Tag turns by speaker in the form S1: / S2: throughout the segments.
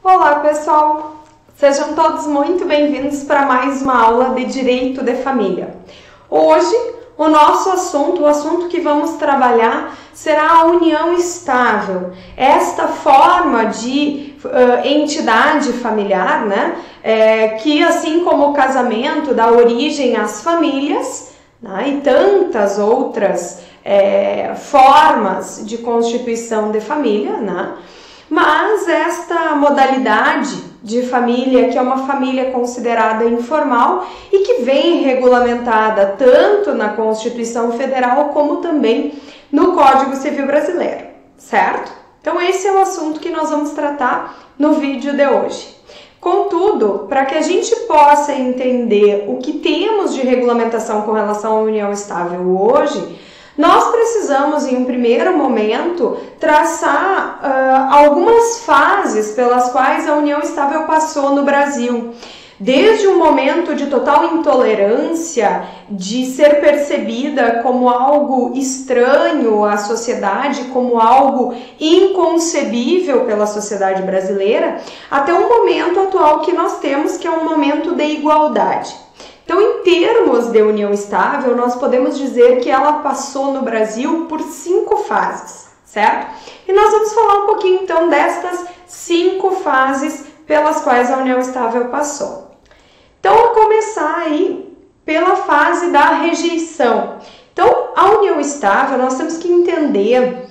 S1: Olá pessoal, sejam todos muito bem-vindos para mais uma aula de Direito de Família. Hoje o nosso assunto, o assunto que vamos trabalhar será a união estável, esta forma de entidade familiar, né, que assim como o casamento dá origem às famílias, né, e tantas outras formas de constituição de família, né? Mas esta modalidade de família, que é uma família considerada informal e que vem regulamentada tanto na Constituição Federal como também no Código Civil Brasileiro, certo? Então esse é o assunto que nós vamos tratar no vídeo de hoje. Contudo, para que a gente possa entender o que temos de regulamentação com relação à união estável hoje, nós precisamos, em um primeiro momento, traçar algumas fases pelas quais a união estável passou no Brasil. Desde um momento de total intolerância, de ser percebida como algo estranho à sociedade, como algo inconcebível pela sociedade brasileira, até o momento atual que nós temos, que é um momento de igualdade. Então, em termos de união estável, nós podemos dizer que ela passou no Brasil por 5 fases, certo? E nós vamos falar um pouquinho, então, destas 5 fases pelas quais a união estável passou. Então, a começar aí pela fase da rejeição. Então, a união estável, nós temos que entender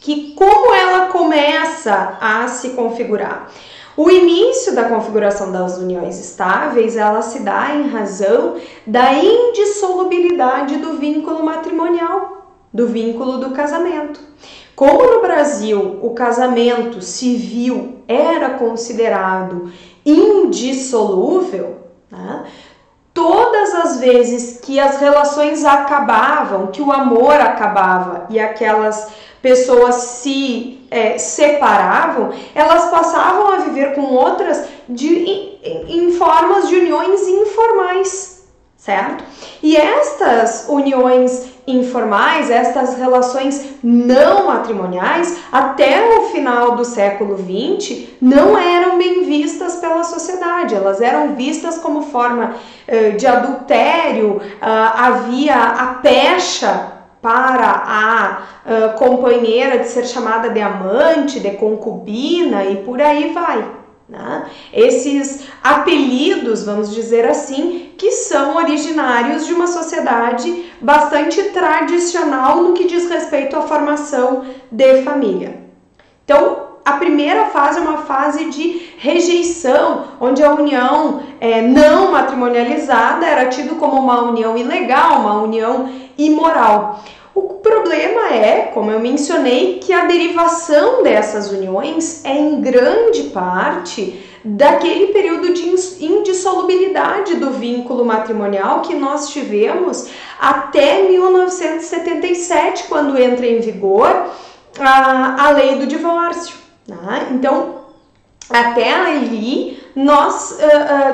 S1: que como ela começa a se configurar. O início da configuração das uniões estáveis, ela se dá em razão da indissolubilidade do vínculo matrimonial, do vínculo do casamento. Como no Brasil o casamento civil era considerado indissolúvel, né? Todas as vezes que as relações acabavam, que o amor acabava e aquelas pessoas se separavam, elas passavam a viver com outras em formas de uniões informais, certo? E estas uniões informais, estas relações não matrimoniais, até o final do século XX, não eram bem vistas pela sociedade, elas eram vistas como forma de adultério, havia a pecha para a companheira de ser chamada de amante, de concubina e por aí vai, né? Esses apelidos, vamos dizer assim, que são originários de uma sociedade bastante tradicional no que diz respeito à formação de família. Então, a primeira fase é uma fase de rejeição, onde a união não matrimonializada era tida como uma união ilegal, uma união imoral. O problema é, como eu mencionei, que a derivação dessas uniões é em grande parte daquele período de indissolubilidade do vínculo matrimonial que nós tivemos até 1977, quando entra em vigor a lei do divórcio. Então, até ali, nós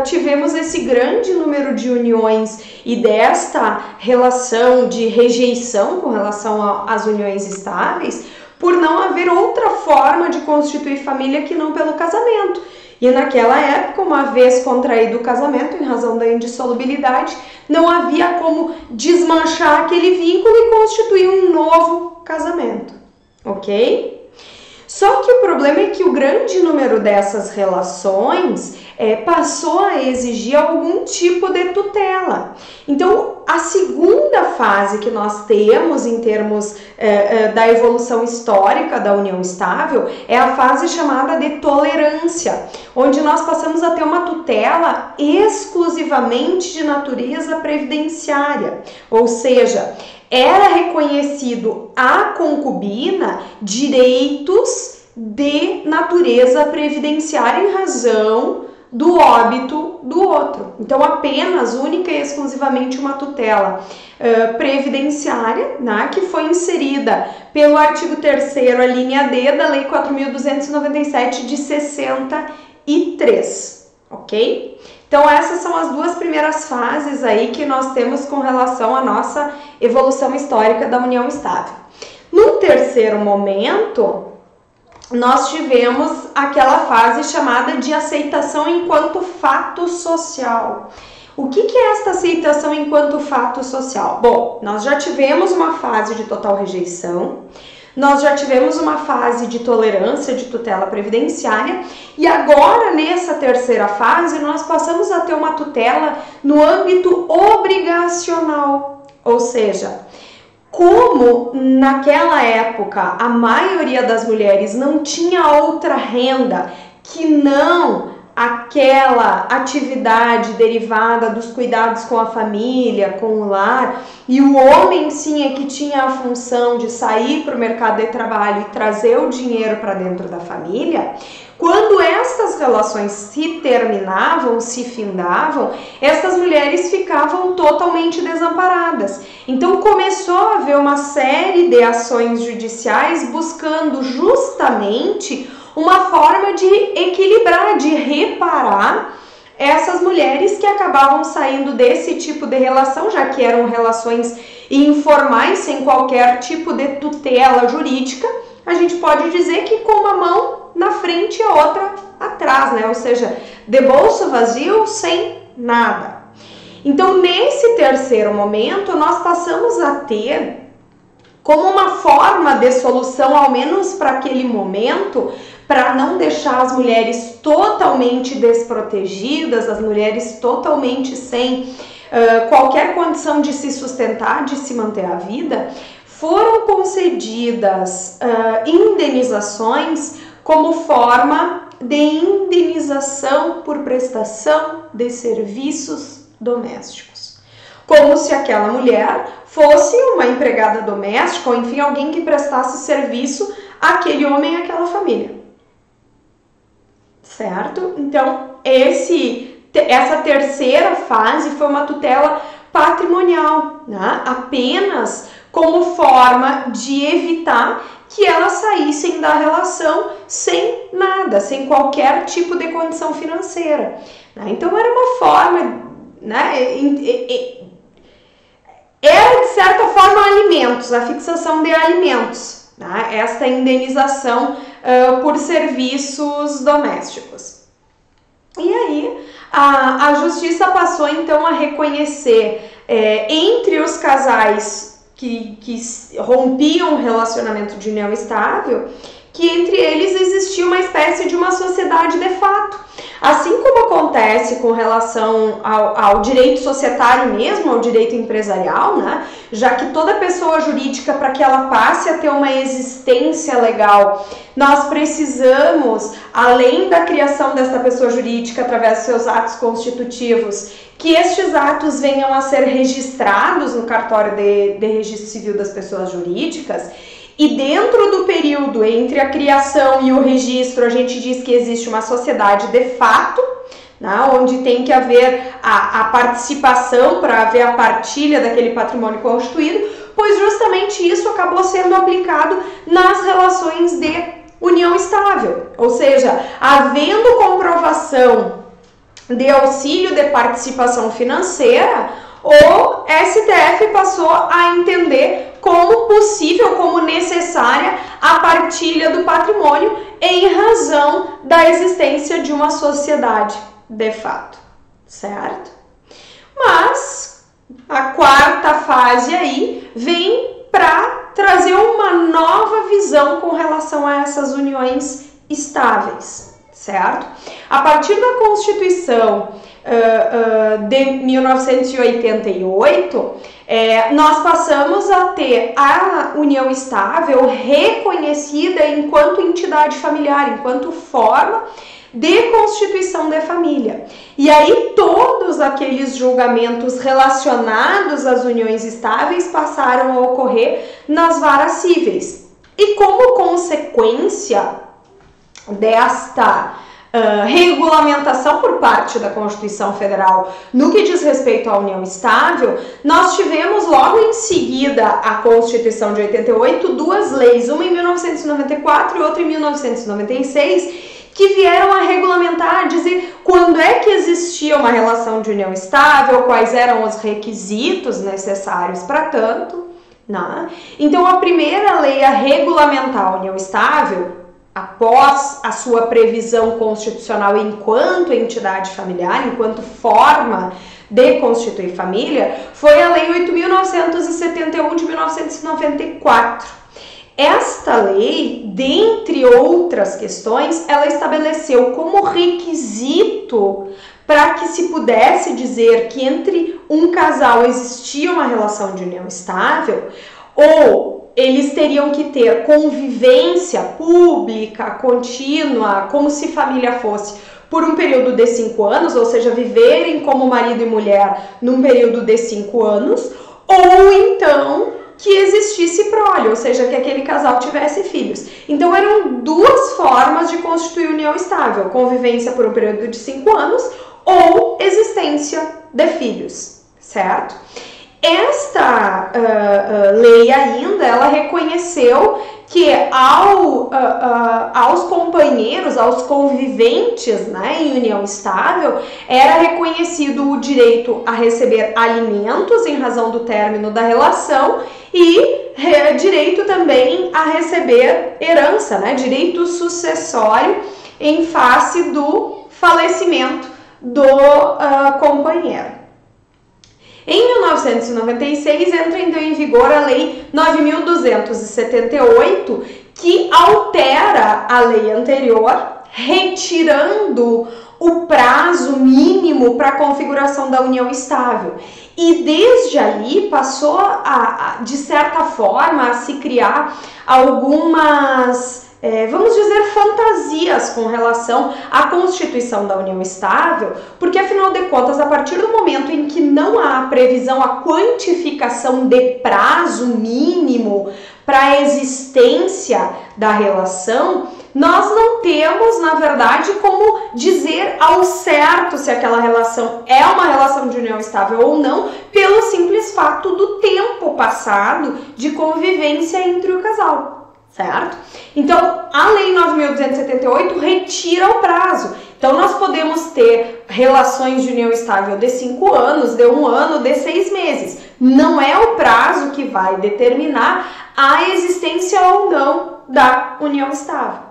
S1: tivemos esse grande número de uniões e desta relação de rejeição com relação às uniões estáveis, por não haver outra forma de constituir família que não pelo casamento. E naquela época, uma vez contraído o casamento, em razão da indissolubilidade, não havia como desmanchar aquele vínculo e constituir um novo casamento, ok? Só que o problema é que o grande número dessas relações passou a exigir algum tipo de tutela. Então, a segunda fase que nós temos em termos da evolução histórica da união estável é a fase chamada de tolerância, onde nós passamos a ter uma tutela exclusivamente de natureza previdenciária, ou seja, era reconhecido à concubina direitos de natureza previdenciária em razão do óbito do outro. Então, apenas, única e exclusivamente uma tutela previdenciária, né, que foi inserida pelo artigo 3º, a linha D da Lei 4.297 de 63, ok? Então, essas são as duas primeiras fases aí que nós temos com relação à nossa evolução histórica da união estável. No terceiro momento, nós tivemos aquela fase chamada de aceitação enquanto fato social. O que é esta aceitação enquanto fato social? Bom, nós já tivemos uma fase de total rejeição, nós já tivemos uma fase de tolerância, de tutela previdenciária, e agora, nessa terceira fase, nós passamos a ter uma tutela no âmbito obrigacional, ou seja, como naquela época a maioria das mulheres não tinha outra renda que não aquela atividade derivada dos cuidados com a família, com o lar, e o homem sim é que tinha a função de sair para o mercado de trabalho e trazer o dinheiro para dentro da família, quando estas relações se terminavam, se findavam, estas mulheres ficavam totalmente desamparadas. Então começou a haver uma série de ações judiciais buscando justamente uma forma de equilibrar, de reparar essas mulheres que acabavam saindo desse tipo de relação, já que eram relações informais, sem qualquer tipo de tutela jurídica. A gente pode dizer que com uma mão na frente e a outra atrás, né? Ou seja, de bolso vazio, sem nada. Então, nesse terceiro momento, nós passamos a ter, como uma forma de solução, ao menos para aquele momento, para não deixar as mulheres totalmente desprotegidas, as mulheres totalmente sem qualquer condição de se sustentar, de se manter a vida, foram concedidas indenizações como forma de indenização por prestação de serviços domésticos. Como se aquela mulher fosse uma empregada doméstica ou, enfim, alguém que prestasse serviço àquele homem e àquela família. Certo? Então, essa terceira fase foi uma tutela patrimonial, né? Apenas como forma de evitar que elas saíssem da relação sem nada, sem qualquer tipo de condição financeira. Né? Então, era uma forma, né? Era, de certa forma, alimentos, a fixação de alimentos, né? Esta indenização por serviços domésticos. E aí, a justiça passou, então, a reconhecer entre os casais que rompiam um relacionamento de união estável, que entre eles existia uma espécie de uma sociedade de fato. Assim como acontece com relação ao direito societário mesmo, ao direito empresarial, né? Já que toda pessoa jurídica, para que ela passe a ter uma existência legal, nós precisamos, além da criação dessa pessoa jurídica através dos seus atos constitutivos, que estes atos venham a ser registrados no cartório de registro civil das pessoas jurídicas. E dentro do período entre a criação e o registro, a gente diz que existe uma sociedade de fato, né, onde tem que haver a participação para haver a partilha daquele patrimônio constituído, pois justamente isso acabou sendo aplicado nas relações de união estável. Ou seja, havendo comprovação de auxílio de participação financeira, o STF passou a entender como possível, como necessária a partilha do patrimônio em razão da existência de uma sociedade de fato, certo? Mas a quarta fase aí vem para trazer uma nova visão com relação a essas uniões estáveis, certo? A partir da Constituição de 1988, nós passamos a ter a união estável reconhecida enquanto entidade familiar, enquanto forma de constituição de família. E aí todos aqueles julgamentos relacionados às uniões estáveis passaram a ocorrer nas varas cíveis. E como consequência desta regulamentação por parte da Constituição Federal no que diz respeito à união estável, nós tivemos logo em seguida a Constituição de 88 duas leis, uma em 1994 e outra em 1996, que vieram a regulamentar, a dizer quando é que existia uma relação de união estável, quais eram os requisitos necessários para tanto, né? Então a primeira lei a regulamentar a união estável após a sua previsão constitucional enquanto entidade familiar, enquanto forma de constituir família, foi a Lei 8.971 de 1994. Esta lei, dentre outras questões, ela estabeleceu como requisito para que se pudesse dizer que entre um casal existia uma relação de união estável, ou eles teriam que ter convivência pública, contínua, como se família fosse, por um período de 5 anos, ou seja, viverem como marido e mulher num período de 5 anos, ou então que existisse prole, ou seja, que aquele casal tivesse filhos. Então eram duas formas de constituir união estável: convivência por um período de 5 anos ou existência de filhos, certo? Esta lei ainda, ela reconheceu que aos companheiros, aos conviventes, né, em união estável, era reconhecido o direito a receber alimentos em razão do término da relação e direito também a receber herança, né, direito sucessório em face do falecimento do companheiro. Em 1996 entra então em vigor a Lei 9.278, que altera a lei anterior, retirando o prazo mínimo para a configuração da união estável. E desde ali passou de certa forma, a se criar algumas, vamos dizer, fantasias com relação à constituição da união estável, porque afinal de contas, a partir do momento em que não há previsão, a quantificação de prazo mínimo para a existência da relação, nós não temos, na verdade, como dizer ao certo se aquela relação é uma relação de união estável ou não, pelo simples fato do tempo passado de convivência entre o casal. Certo? Então, a Lei 9.278 retira o prazo. Então, nós podemos ter relações de união estável de 5 anos, de 1 ano, de 6 meses. Não é o prazo que vai determinar a existência ou não da união estável.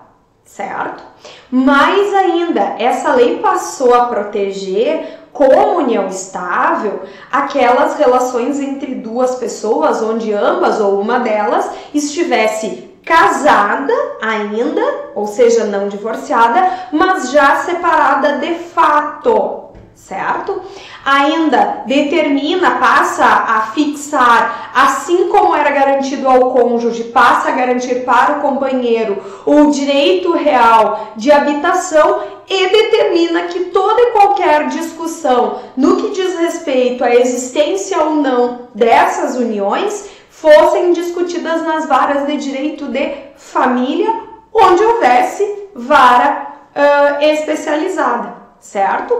S1: Certo? Mais ainda, essa lei passou a proteger como união estável aquelas relações entre duas pessoas onde ambas ou uma delas estivesse casada ainda, ou seja, não divorciada, mas já separada de fato, certo? Ainda determina, passa a fixar, assim como era garantido ao cônjuge, passa a garantir para o companheiro o direito real de habitação e determina que toda e qualquer discussão no que diz respeito à existência ou não dessas uniões fossem discutidas nas varas de direito de família, onde houvesse vara especializada, certo?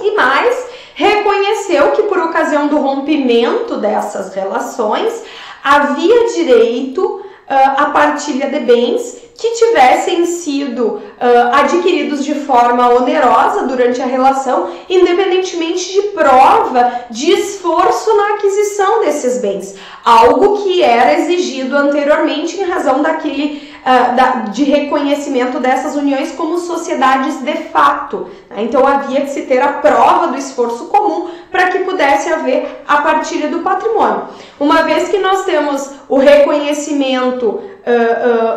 S1: E mais, reconheceu que por ocasião do rompimento dessas relações, havia direito à partilha de bens que tivessem sido adquiridos de forma onerosa durante a relação, independentemente de prova de esforço na aquisição desses bens, algo que era exigido anteriormente em razão de reconhecimento dessas uniões como sociedades de fato. Então havia que se ter a prova do esforço comum para que pudesse haver a partilha do patrimônio. Uma vez que nós temos o reconhecimento,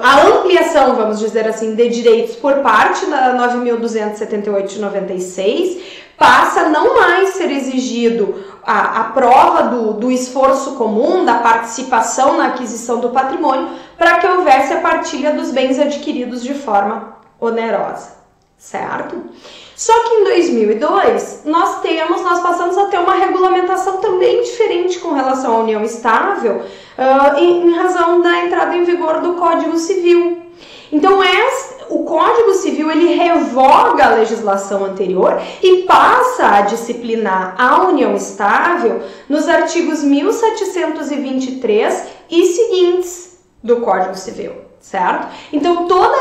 S1: a ampliação, vamos dizer assim, de direitos por parte da 9.278 de 96, passa a não mais ser exigido a prova do esforço comum, da participação na aquisição do patrimônio, para que houvesse a partilha dos bens adquiridos de forma onerosa, certo? Só que em 2002, nós passamos a ter uma regulamentação também diferente com relação à união estável, em razão da entrada em vigor do Código Civil. Então, o Código Civil, ele revoga a legislação anterior e passa a disciplinar a união estável nos artigos 1723 e seguintes do Código Civil, certo? Então, todo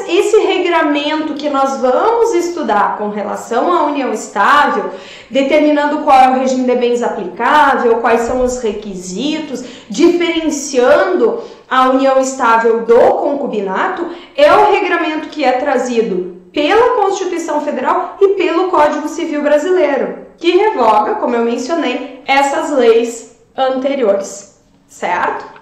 S1: esse regramento que nós vamos estudar com relação à união estável, determinando qual é o regime de bens aplicável, quais são os requisitos, diferenciando a união estável do concubinato é o regramento que é trazido pela Constituição Federal e pelo Código Civil Brasileiro, que revoga, como eu mencionei, essas leis anteriores, certo?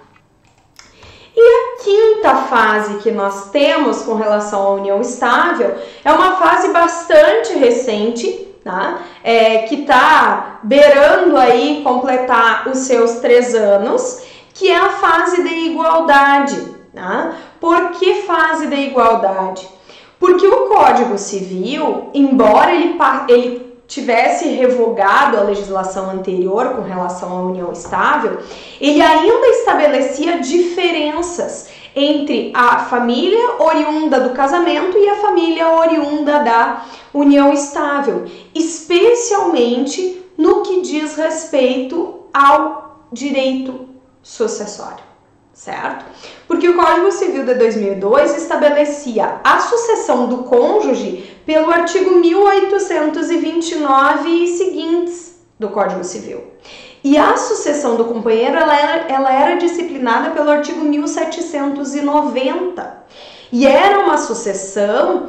S1: E a quinta fase que nós temos com relação à união estável é uma fase bastante recente, tá? Que está beirando aí completar os seus 3 anos, que é a fase de igualdade. Tá? Por que fase de igualdade? Porque o Código Civil, embora ele tivesse revogado a legislação anterior com relação à união estável, ele ainda estabelecia diferenças entre a família oriunda do casamento e a família oriunda da união estável, especialmente no que diz respeito ao direito sucessório, certo? Porque o Código Civil de 2002 estabelecia a sucessão do cônjuge pelo artigo 1829 e seguintes do Código Civil. E a sucessão do companheiro, ela era disciplinada pelo artigo 1790. E era uma sucessão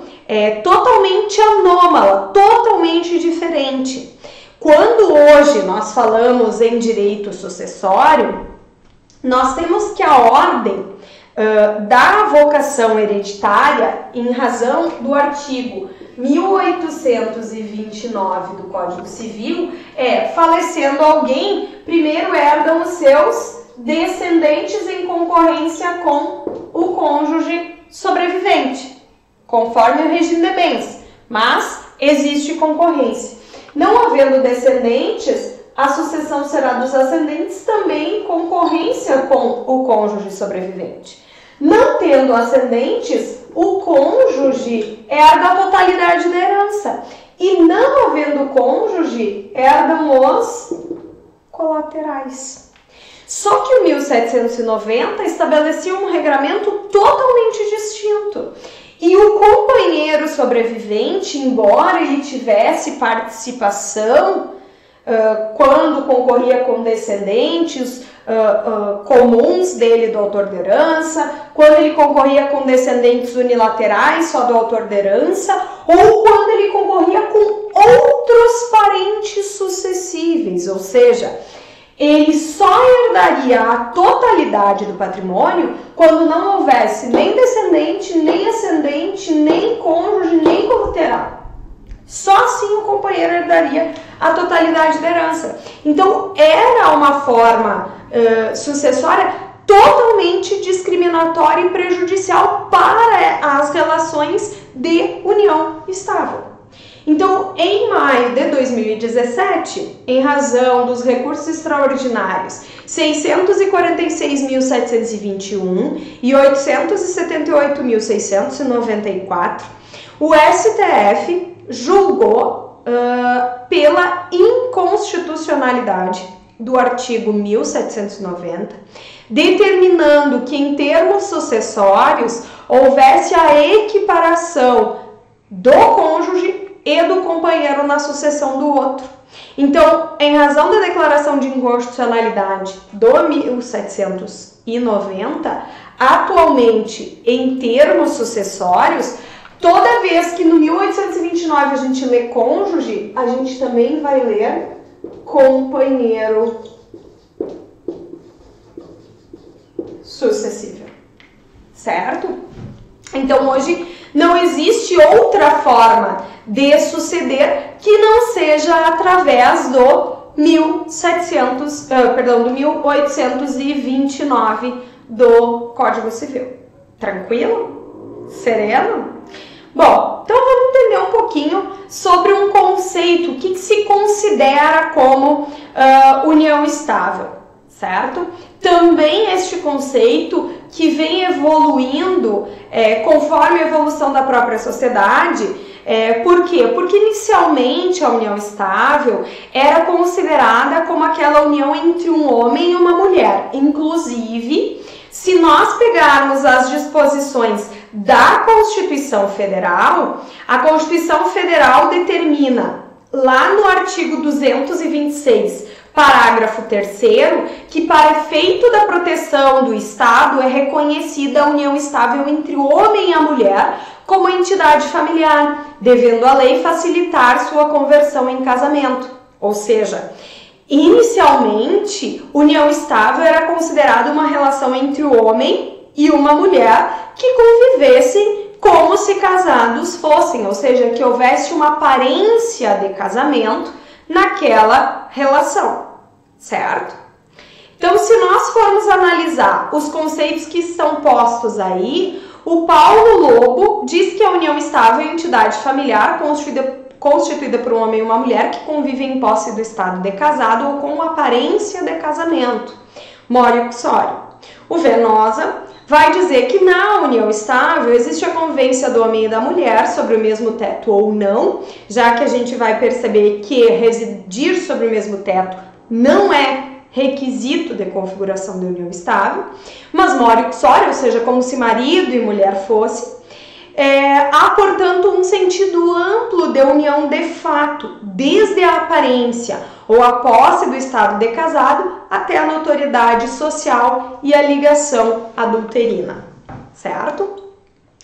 S1: totalmente anômala, totalmente diferente. Quando hoje nós falamos em direito sucessório, nós temos que a ordem da vocação hereditária, em razão do artigo 1829 do Código Civil, falecendo alguém, primeiro herdam os seus descendentes em concorrência com o cônjuge sobrevivente, conforme o regime de bens, mas existe concorrência. Não havendo descendentes, a sucessão será dos ascendentes também em concorrência com o cônjuge sobrevivente. Não tendo ascendentes, o cônjuge herda a totalidade da herança. E não havendo cônjuge, herdam os colaterais. Só que o 1790 estabelecia um regramento totalmente distinto. E o companheiro sobrevivente, embora ele tivesse participação quando concorria com descendentes comuns dele do autor de herança, quando ele concorria com descendentes unilaterais só do autor de herança, ou quando ele concorria com outros parentes sucessíveis, ou seja, ele só herdaria a totalidade do patrimônio quando não houvesse nem descendente, nem ascendente, nem cônjuge, nem colateral. Só assim o companheiro herdaria a totalidade da herança. Então, era uma forma sucessória totalmente discriminatória e prejudicial para as relações de união estável. Então, em maio de 2017, em razão dos recursos extraordinários 646.721 e 878.694, o STF julgou pela inconstitucionalidade do artigo 1790, determinando que em termos sucessórios houvesse a equiparação do cônjuge e do companheiro na sucessão do outro. Então, em razão da declaração de inconstitucionalidade do 1790, atualmente, em termos sucessórios, toda vez que no 1829 a gente lê cônjuge, a gente também vai ler companheiro sucessível, certo? Então, hoje não existe outra forma de suceder que não seja através do 1829 do Código Civil. Tranquilo? Sereno? Bom, então vamos entender um pouquinho sobre um conceito, o que se considera como união estável, certo? Também este conceito que vem evoluindo conforme a evolução da própria sociedade. Por quê? Porque inicialmente a união estável era considerada como aquela união entre um homem e uma mulher. Inclusive, se nós pegarmos as disposições da Constituição Federal, a Constituição Federal determina lá no artigo 226 Parágrafo 3º, que para efeito da proteção do Estado é reconhecida a união estável entre o homem e a mulher como entidade familiar, devendo a lei facilitar sua conversão em casamento. Ou seja, inicialmente, união estável era considerada uma relação entre o homem e uma mulher que convivessem como se casados fossem, ou seja, que houvesse uma aparência de casamento naquela relação, certo? Então, se nós formos analisar os conceitos que estão postos aí, o Paulo Lobo diz que a união estável é entidade familiar constituída por um homem e uma mulher que convivem em posse do estado de casado ou com aparência de casamento. Mório Cussório. O Venosa vai dizer que na união estável existe a convivência do homem e da mulher sobre o mesmo teto ou não, já que a gente vai perceber que residir sobre o mesmo teto não é requisito de configuração de união estável, mas Mório Cussório, ou seja, como se marido e mulher fosse, há, portanto, um sentido amplo de união de fato, desde a aparência ou a posse do estado de casado até a notoriedade social e a ligação adulterina, certo?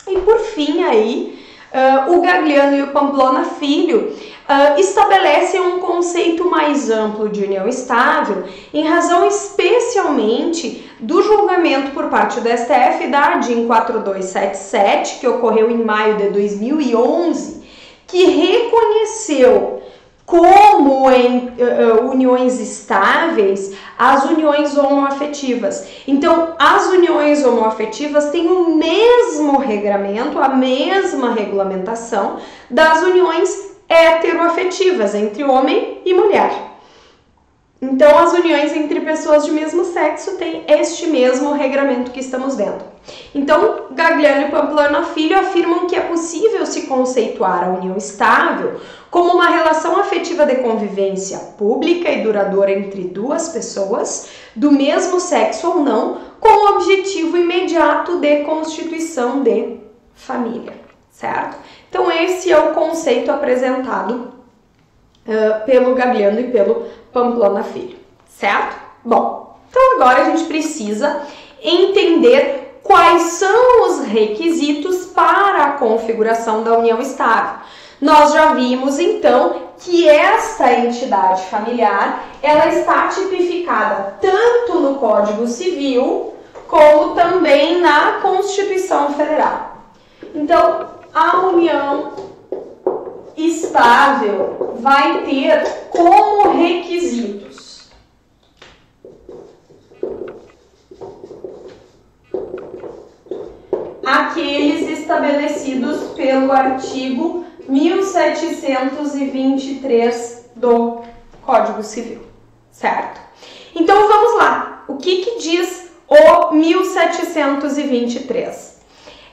S1: E por fim aí, o Gagliano e o Pamplona Filho estabelecem um conceito mais amplo de união estável em razão especialmente do julgamento por parte do STF da ADIM 4277, que ocorreu em maio de 2011, que reconheceu como em uniões estáveis as uniões homoafetivas. Então, as uniões homoafetivas têm o mesmo regramento, a mesma regulamentação das uniões heteroafetivas entre homem e mulher. Então, as uniões entre pessoas de mesmo sexo têm este mesmo regramento que estamos vendo. Então, Gagliano e Pamplona Filho afirmam que é possível se conceituar a união estável como uma relação afetiva de convivência pública e duradoura entre duas pessoas, do mesmo sexo ou não, com o objetivo imediato de constituição de família, certo? Então, esse é o conceito apresentado pelo Gagliano e pelo Pamplona Filho, certo? Bom, então agora a gente precisa entender quais são os requisitos para a configuração da união estável. Nós já vimos, então, que esta entidade familiar, ela está tipificada tanto no Código Civil, como também na Constituição Federal. Então, a união estável vai ter como requisitos aqueles estabelecidos pelo artigo 1723 do Código Civil, certo? Então vamos lá, o que diz o 1723?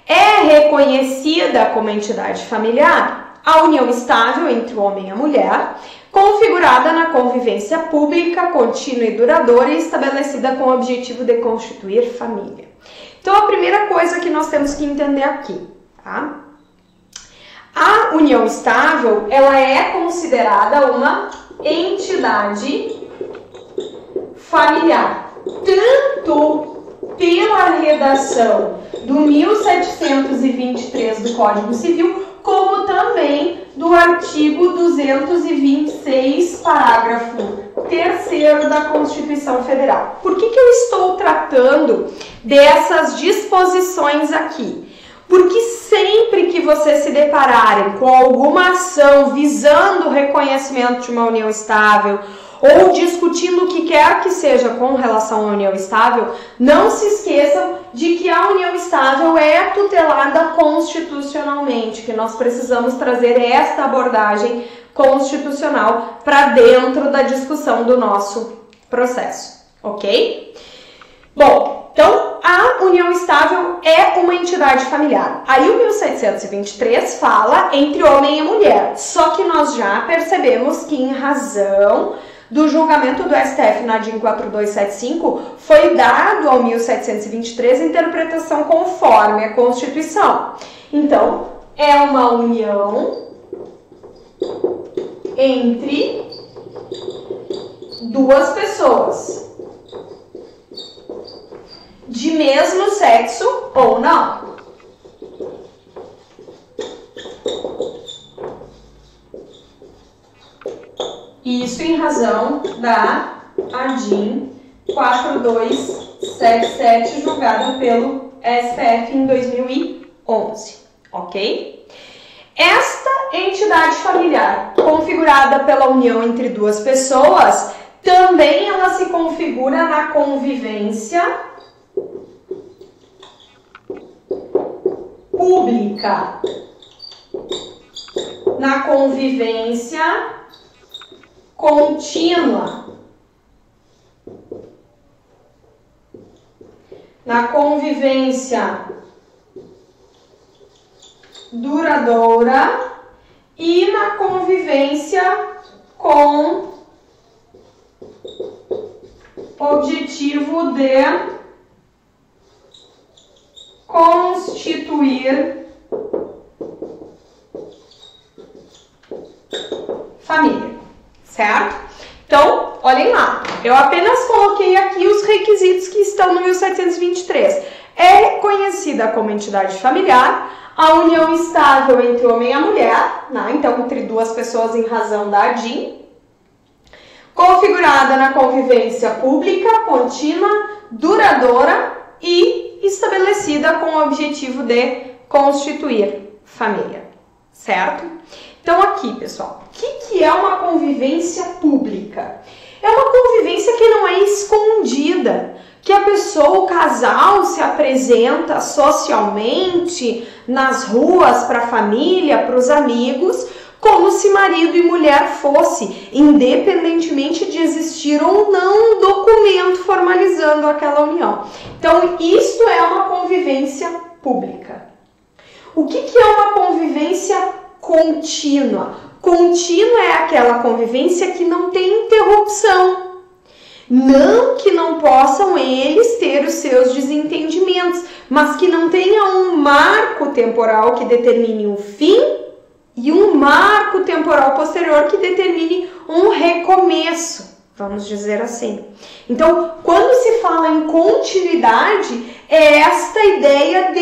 S1: É reconhecida como entidade familiar a união estável entre o homem e a mulher, configurada na convivência pública, contínua e duradoura e estabelecida com o objetivo de constituir família. Então, a primeira coisa que nós temos que entender aqui, tá? A união estável, ela é considerada uma entidade familiar, tanto pela redação do 1723 do Código Civil, como também do artigo 226, parágrafo 3º da Constituição Federal. Por que eu estou tratando dessas disposições aqui? Porque sempre que vocês se depararem com alguma ação visando o reconhecimento de uma união estável ou discutindo o que quer que seja com relação à união estável, não se esqueçam de que a união estável é tutelada constitucionalmente, que nós precisamos trazer esta abordagem constitucional para dentro da discussão do nosso processo, ok? Bom, então a união estável é uma entidade familiar. Aí o 1723 fala entre homem e mulher, só que nós já percebemos que em razão do julgamento do STF na ADIM 4275, foi dado ao 1723 interpretação conforme a Constituição. Então, é uma união entre duas pessoas de mesmo sexo ou não. Isso em razão da ADIM 4277, julgada pelo STF em 2011, ok? Esta entidade familiar, configurada pela união entre duas pessoas, também ela se configura na convivência pública, na convivência contínua, na convivência duradoura e na convivência com objetivo de constituir família, certo? Então, olhem lá, eu apenas coloquei aqui os requisitos que estão no 1723. É reconhecida como entidade familiar a união estável entre o homem e a mulher, né? Então entre duas pessoas em razão da ADIM, configurada na convivência pública, contínua, duradoura e estabelecida com o objetivo de constituir família, certo? Então aqui, pessoal, o que é uma convivência pública? É uma convivência que não é escondida, que a pessoa, o casal, se apresenta socialmente nas ruas para a família, para os amigos, como se marido e mulher fosse, independentemente de existir ou não um documento formalizando aquela união. Então, isto é uma convivência pública. O que é uma convivência contínua? Contínua é aquela convivência que não tem interrupção. Não que não possam eles ter os seus desentendimentos, mas que não tenha um marco temporal que determine um fim e um marco temporal posterior que determine um recomeço, vamos dizer assim. Então, quando se fala em continuidade, é esta ideia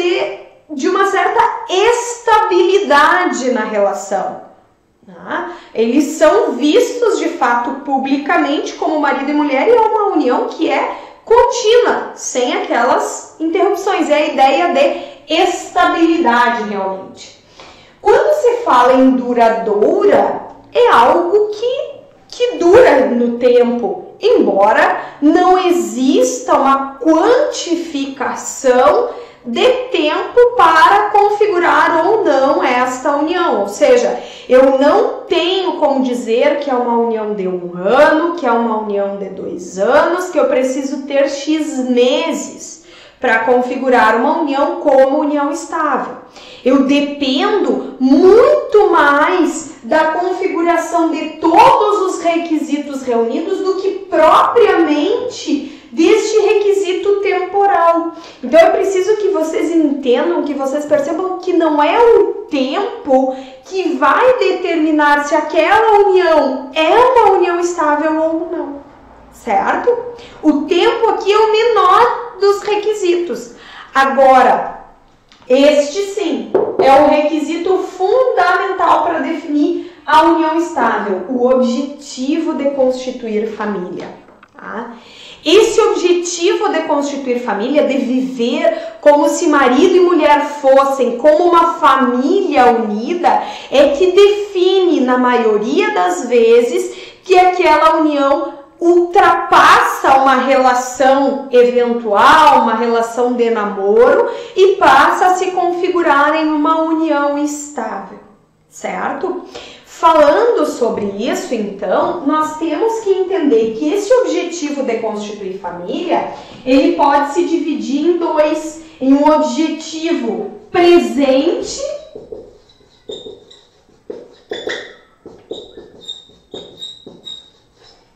S1: de uma certa estabilidade na relação. Eles são vistos de fato publicamente como marido e mulher e é uma união que é contínua, sem aquelas interrupções. É a ideia de estabilidade realmente. Quando se fala em duradoura, é algo que dura no tempo, embora não exista uma quantificação de tempo para configurar ou não esta união. Ou seja, eu não tenho como dizer que é uma união de 1 ano, que é uma união de 2 anos, que eu preciso ter X meses para configurar uma união como união estável. Eu dependo muito mais da configuração de todos os requisitos reunidos do que propriamente deste requisito temporal. Então eu preciso que vocês entendam, que vocês percebam que não é o tempo que vai determinar se aquela união é uma união estável ou não, certo? O tempo aqui é o menor dos requisitos. Agora, este sim é o requisito fundamental para definir a união estável, o objetivo de constituir família, tá? Esse objetivo de constituir família, de viver como se marido e mulher fossem, como uma família unida, é que define, na maioria das vezes, que aquela união ultrapassa uma relação eventual, uma relação de namoro e passa a se configurar em uma união estável, certo? Falando sobre isso, então, nós temos que entender que esse objetivo de constituir família, ele pode se dividir em dois, em um objetivo presente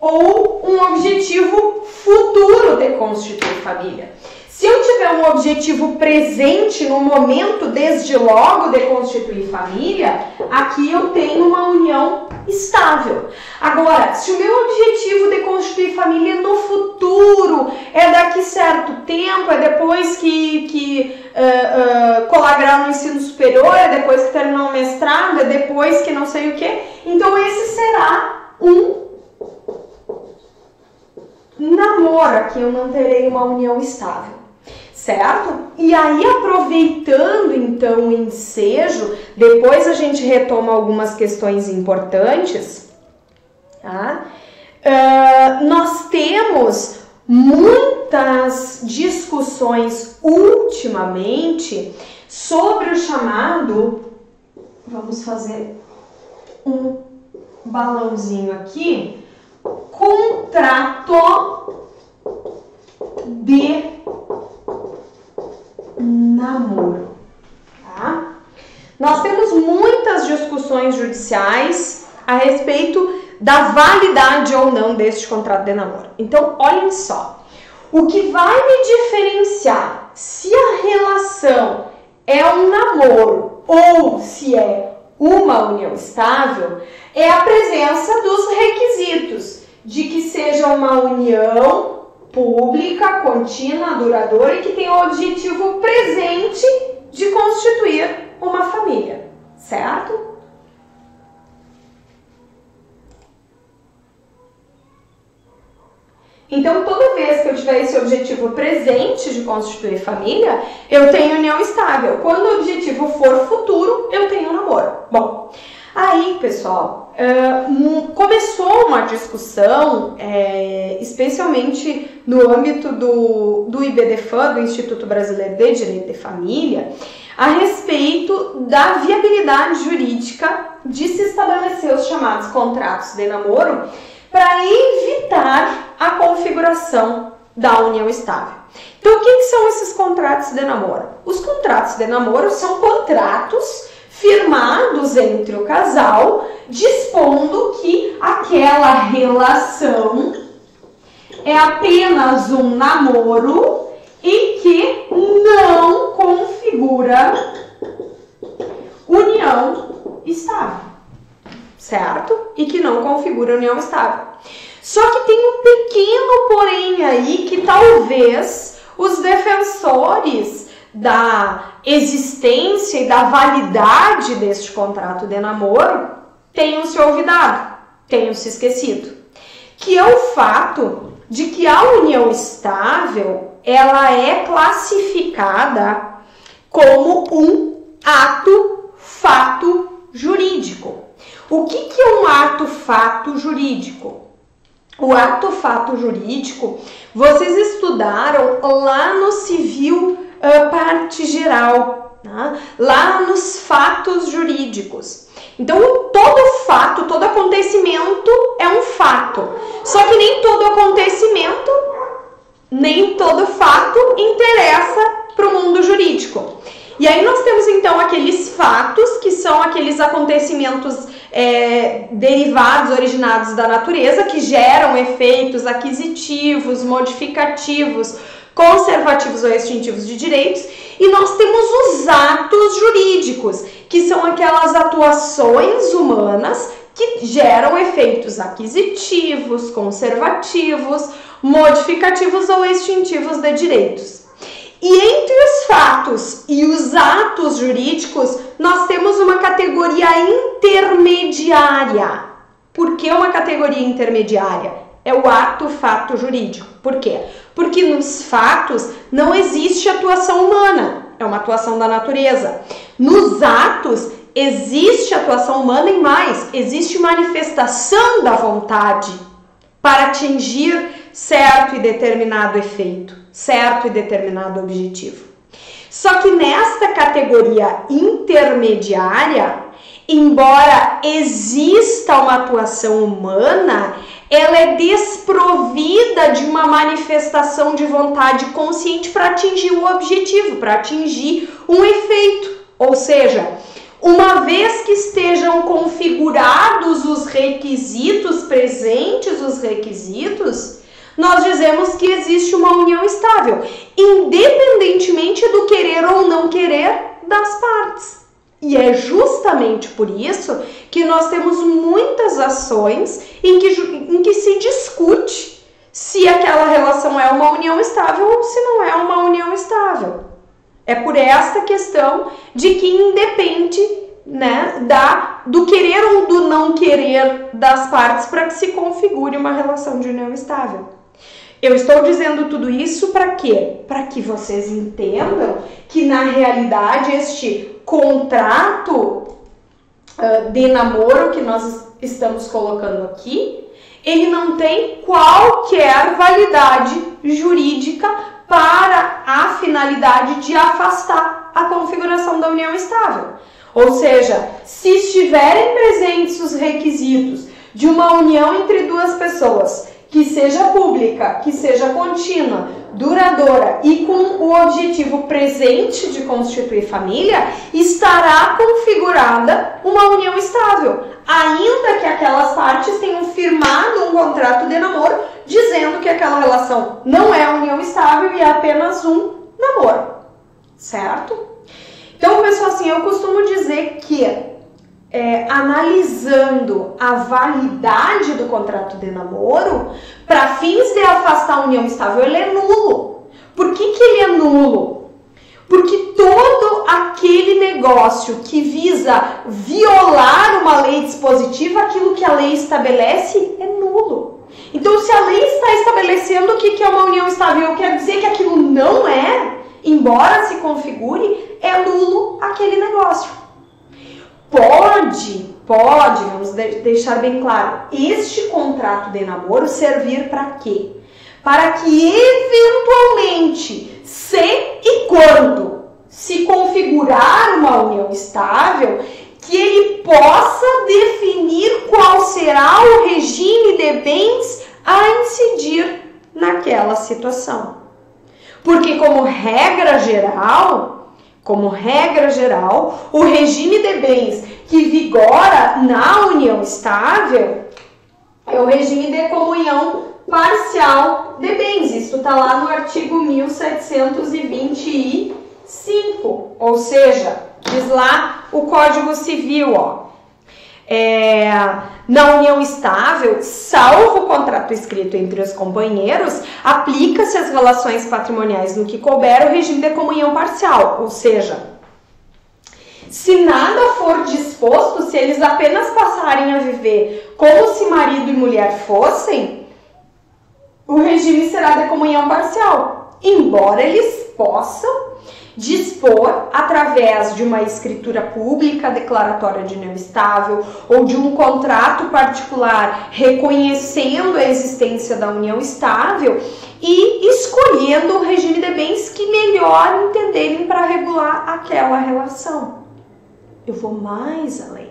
S1: ou um objetivo futuro de constituir família. Se eu te tiver um objetivo presente no momento, desde logo, de constituir família, aqui eu tenho uma união estável. Agora, se o meu objetivo de constituir família no futuro é daqui certo tempo, é depois que colagrar no ensino superior, é depois que terminar o mestrado, é depois que não sei o que, então esse será um namoro, aqui eu manterei uma união estável, certo? E aí, aproveitando então o ensejo, depois a gente retoma algumas questões importantes, tá? Nós temos muitas discussões ultimamente sobre o chamado, vamos fazer um balãozinho aqui, contrato de namoro, tá? Nós temos muitas discussões judiciais a respeito da validade ou não deste contrato de namoro. Então, olhem só, o que vai me diferenciar se a relação é um namoro ou se é uma união estável é a presença dos requisitos de que seja uma união pública, contínua, duradoura e que tenha o objetivo presente de constituir uma família, certo? Então, toda vez que eu tiver esse objetivo presente de constituir família, eu tenho união estável. Quando o objetivo for futuro, eu tenho namoro. Bom, aí, pessoal, começou uma discussão, especialmente no âmbito do IBDFAM, do Instituto Brasileiro de Direito de Família, a respeito da viabilidade jurídica de se estabelecer os chamados contratos de namoro para evitar a configuração da união estável. Então, o que são esses contratos de namoro? Os contratos de namoro são contratos firmados entre o casal, dispondo que aquela relação é apenas um namoro e que não configura união estável, certo? E que não configura união estável. Só que tem um pequeno porém aí que talvez os defensores da existência e da validade deste contrato de namoro tenham se olvidado, tenham se esquecido, que é o fato de que a união estável ela é classificada como um ato-fato jurídico. O que é um ato-fato jurídico? O ato-fato jurídico, vocês estudaram lá no Civil Parte Geral, tá? Lá nos fatos jurídicos. Então, todo fato, todo acontecimento é um fato. Só que nem todo acontecimento, nem todo fato interessa para o mundo jurídico. E aí nós temos então aqueles fatos que são aqueles acontecimentos derivados, originados da natureza, que geram efeitos aquisitivos, modificativos, conservativos ou extintivos de direitos, e nós temos os atos jurídicos, que são aquelas atuações humanas que geram efeitos aquisitivos, conservativos, modificativos ou extintivos de direitos. E entre os fatos e os atos jurídicos, nós temos uma categoria intermediária. Por que uma categoria intermediária? É o ato-fato jurídico. Por quê? Porque nos fatos não existe atuação humana, é uma atuação da natureza. Nos atos existe atuação humana e mais, existe manifestação da vontade para atingir certo e determinado efeito, certo e determinado objetivo. Só que nesta categoria intermediária, embora exista uma atuação humana, ela é desprovida de uma manifestação de vontade consciente para atingir o objetivo, para atingir um efeito. Ou seja, uma vez que estejam configurados os requisitos, presentes os requisitos, nós dizemos que existe uma união estável, independentemente do querer ou não querer das partes. E é justamente por isso que nós temos muitas ações em que se discute se aquela relação é uma união estável ou se não é uma união estável. É por esta questão de que independe, né, do querer ou do não querer das partes para que se configure uma relação de união estável. Eu estou dizendo tudo isso para quê? Para que vocês entendam que na realidade este contrato de namoro que nós estamos colocando aqui, ele não tem qualquer validade jurídica para a finalidade de afastar a configuração da união estável. Ou seja, se estiverem presentes os requisitos de uma união entre duas pessoas, que seja pública, que seja contínua, duradoura e com o objetivo presente de constituir família, estará configurada uma união estável, ainda que aquelas partes tenham firmado um contrato de namoro dizendo que aquela relação não é união estável e é apenas um namoro, certo? Então, pessoal, assim, eu costumo dizer que analisando a validade do contrato de namoro, para fins de afastar a união estável, ele é nulo. Por que ele é nulo? Porque todo aquele negócio que visa violar uma lei dispositiva, aquilo que a lei estabelece, é nulo. Então, se a lei está estabelecendo o que é uma união estável, quer dizer que aquilo não é, embora se configure, é nulo aquele negócio. Pode, vamos deixar bem claro, este contrato de namoro servir para quê? Para que eventualmente, se e quando se configurar uma união estável, que ele possa definir qual será o regime de bens a incidir naquela situação. Porque como regra geral, o regime de bens que vigora na união estável é o regime de comunhão parcial de bens. Isso está lá no artigo 1725, ou seja, diz lá o Código Civil, na união estável, salvo o contrato escrito entre os companheiros, aplica-se às relações patrimoniais no que couber o regime de comunhão parcial, ou seja, se nada for disposto, se eles apenas passarem a viver como se marido e mulher fossem, o regime será de comunhão parcial, embora eles possam dispor, através de uma escritura pública declaratória de união estável ou de um contrato particular reconhecendo a existência da união estável e escolhendo o regime de bens que melhor entenderem para regular aquela relação. Eu vou mais além.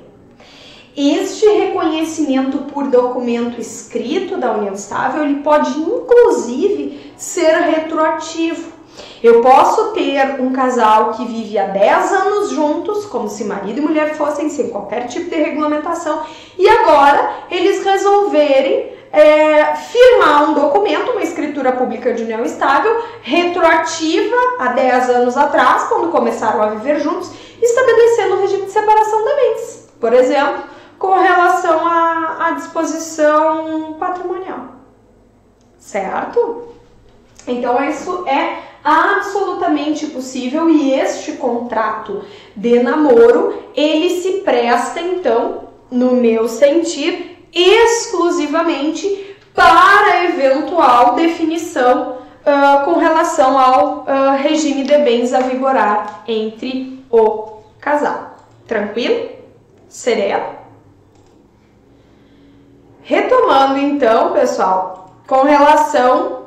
S1: Este reconhecimento por documento escrito da união estável, ele pode inclusive ser retroativo. Eu posso ter um casal que vive há 10 anos juntos, como se marido e mulher fossem, sem qualquer tipo de regulamentação, e agora eles resolverem firmar um documento, uma escritura pública de união estável, retroativa a 10 anos atrás, quando começaram a viver juntos, estabelecendo um regime de separação de bens, por exemplo, com relação à disposição patrimonial, certo? Então isso é absolutamente possível e este contrato de namoro, ele se presta então, no meu sentir, exclusivamente para eventual definição com relação ao regime de bens a vigorar entre o casal. Tranquilo? Sereno? Retomando então, pessoal, com relação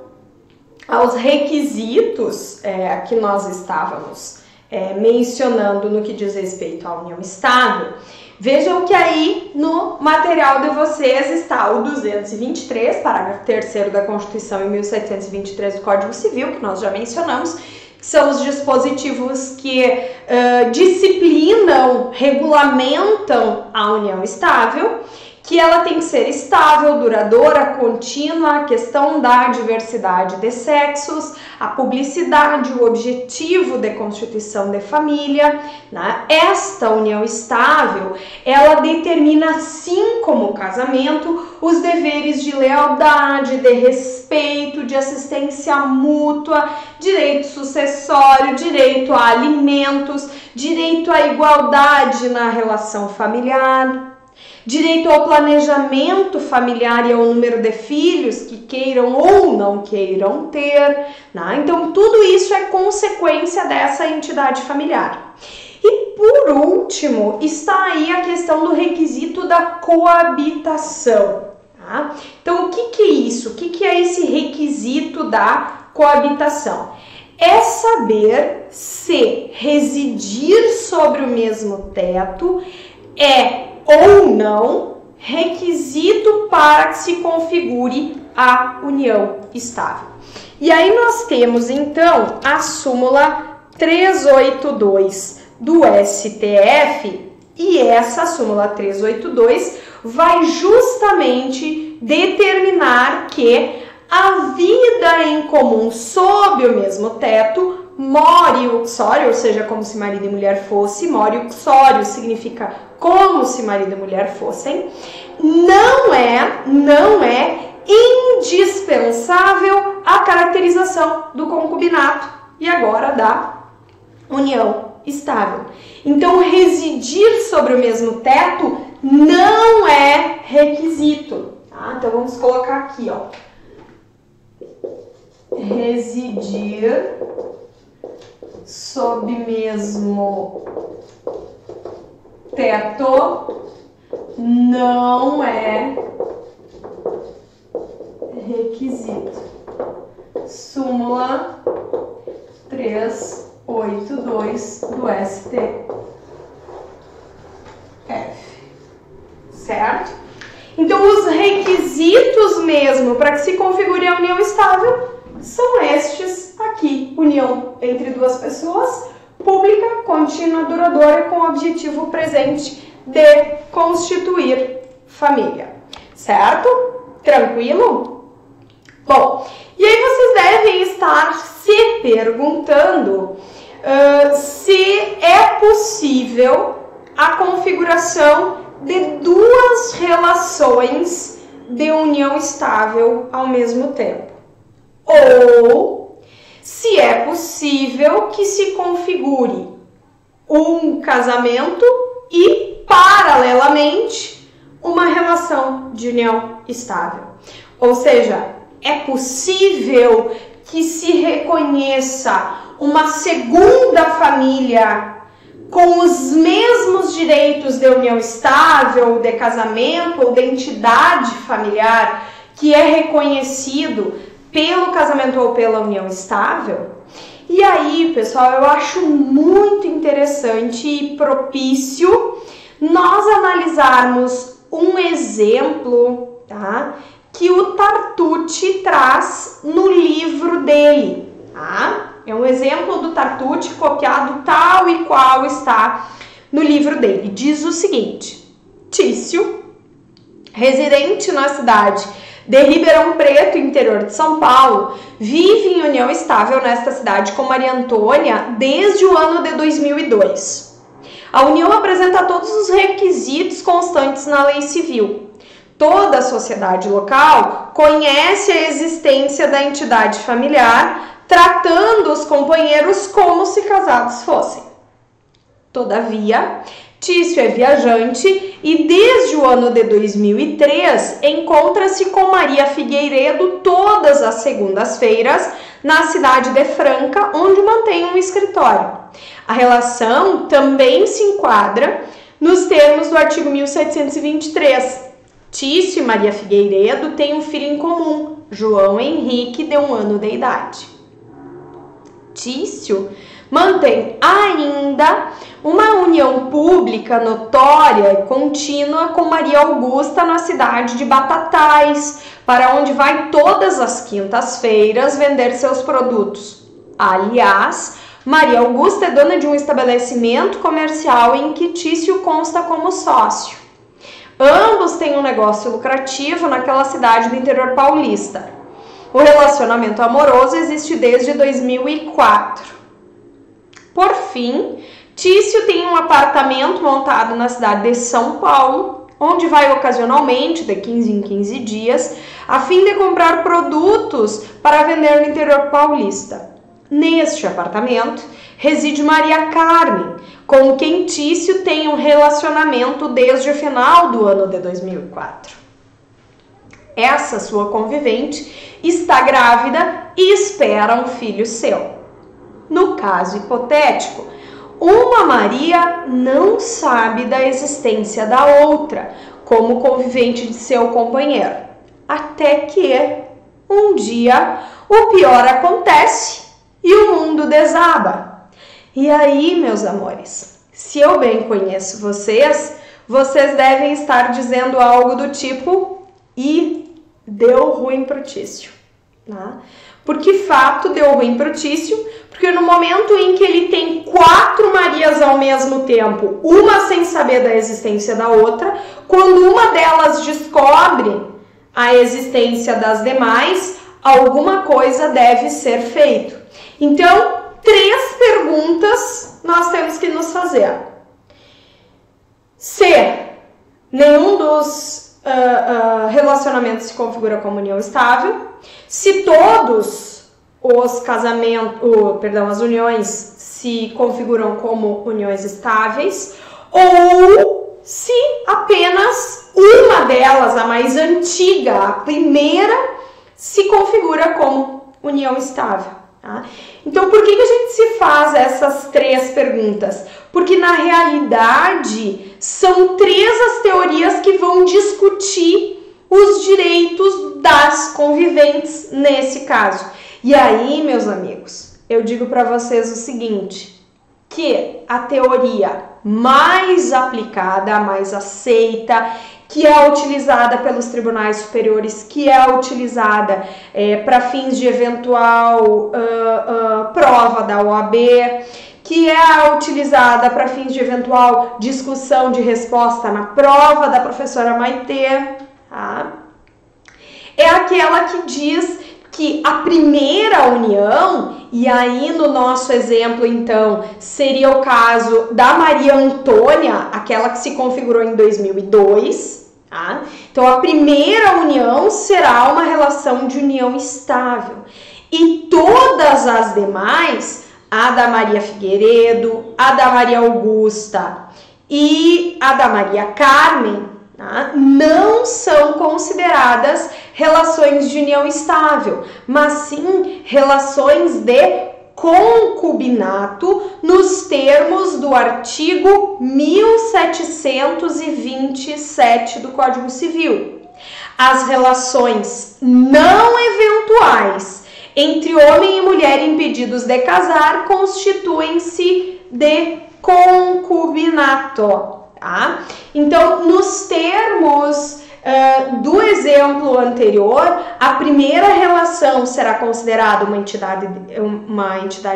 S1: aos requisitos que nós estávamos mencionando no que diz respeito à união estável, vejam que aí no material de vocês está o 223, parágrafo 3º da Constituição e 1723 do Código Civil, que nós já mencionamos, que são os dispositivos que disciplinam, regulamentam a união estável, que ela tem que ser estável, duradoura, contínua, a questão da diversidade de sexos, a publicidade, o objetivo de constituição de família, né? Esta união estável, ela determina, assim como o casamento, os deveres de lealdade, de respeito, de assistência mútua, direito sucessório, direito a alimentos, direito à igualdade na relação familiar, direito ao planejamento familiar e ao número de filhos que queiram ou não queiram ter, né? Então tudo isso é consequência dessa entidade familiar. E por último, está aí a questão do requisito da coabitação. Tá? Então o que é isso? O que é esse requisito da coabitação? É saber se residir sobre o mesmo teto é ou não requisito para que se configure a união estável. E aí nós temos então a súmula 382 do STF, e essa súmula 382 vai justamente determinar que a vida em comum sob o mesmo teto, more uxório, ou seja, como se marido e mulher fosse, more uxório significa como se marido e mulher fossem, não é indispensável a caracterização do concubinato e agora da união estável. Então, residir sobre o mesmo teto não é requisito. Tá? Então, vamos colocar aqui, ó. Residir sob mesmo teto não é requisito. Súmula 382 do STF. Certo? Então, os requisitos mesmo para que se configure a união estável são estes aqui: união entre duas pessoas, pública, contínua, duradoura, com o objetivo presente de constituir família. Certo? Tranquilo? Bom, e aí vocês devem estar se perguntando se é possível a configuração de duas relações de união estável ao mesmo tempo. Ou se é possível que se configure um casamento e, paralelamente, uma relação de união estável. Ou seja, é possível que se reconheça uma segunda família com os mesmos direitos de união estável, de casamento ou de entidade familiar que é reconhecido pelo casamento ou pela união estável? E aí, pessoal, eu acho muito interessante e propício nós analisarmos um exemplo, tá, que o Tartucci traz no livro dele, tá? É um exemplo do Tartucci copiado tal e qual está no livro dele. Diz o seguinte: Tício, residente na cidade de Ribeirão Preto, interior de São Paulo, vive em união estável nesta cidade com Maria Antônia desde o ano de 2002. A união apresenta todos os requisitos constantes na lei civil. Toda a sociedade local conhece a existência da entidade familiar, tratando os companheiros como se casados fossem. Todavia, Tício é viajante e desde o ano de 2003 encontra-se com Maria Figueiredo todas as segundas-feiras na cidade de Franca, onde mantém um escritório. A relação também se enquadra nos termos do artigo 1723. Tício e Maria Figueiredo têm um filho em comum, João Henrique, de 1 ano de idade. Tício mantém ainda uma união pública notória e contínua com Maria Augusta na cidade de Batatais, para onde vai todas as quintas-feiras vender seus produtos. Aliás, Maria Augusta é dona de um estabelecimento comercial em que Tício consta como sócio. Ambos têm um negócio lucrativo naquela cidade do interior paulista. O relacionamento amoroso existe desde 2004. Por fim, Tício tem um apartamento montado na cidade de São Paulo, onde vai ocasionalmente, de 15 em 15 dias, a fim de comprar produtos para vender no interior paulista. Neste apartamento reside Maria Carmen, com quem Tício tem um relacionamento desde o final do ano de 2004. Essa sua convivente está grávida e espera um filho seu. No caso hipotético, uma Maria não sabe da existência da outra como convivente de seu companheiro, até que um dia o pior acontece e o mundo desaba. E aí, meus amores, se eu bem conheço vocês, vocês devem estar dizendo algo do tipo: e deu ruim pro Tício, né? Por que fato deu ruim pro Tício? Porque no momento em que ele tem 4 Marias ao mesmo tempo, uma sem saber da existência da outra, quando uma delas descobre a existência das demais, alguma coisa deve ser feito. Então, 3 perguntas nós temos que nos fazer. Se nenhum dos relacionamentos se configura como união estável, se todos as uniões se configuram como uniões estáveis, ou se apenas uma delas, a mais antiga, a primeira, se configura como união estável. Tá? Então, por que a gente se faz essas 3 perguntas? Porque, na realidade, são 3 as teorias que vão discutir os direitos das conviventes nesse caso. E aí, meus amigos, eu digo para vocês o seguinte, que a teoria mais aplicada, a mais aceita, que é utilizada pelos tribunais superiores, que é utilizada para fins de eventual prova da OAB, que é utilizada para fins de eventual discussão de resposta na prova da professora Maitê, tá? É aquela que diz que a primeira união, e aí no nosso exemplo então seria o caso da Maria Antônia, aquela que se configurou em 2002, tá? Então a primeira união será uma relação de união estável, e todas as demais, a da Maria Figueiredo, a da Maria Augusta e a da Maria Carmen, tá? Não são consideradas relações de união estável, mas sim relações de concubinato nos termos do artigo 1727 do Código Civil. As relações não eventuais entre homem e mulher impedidos de casar constituem-se de concubinato. Tá? Então, nos termos do exemplo anterior, a primeira relação será considerada uma entidade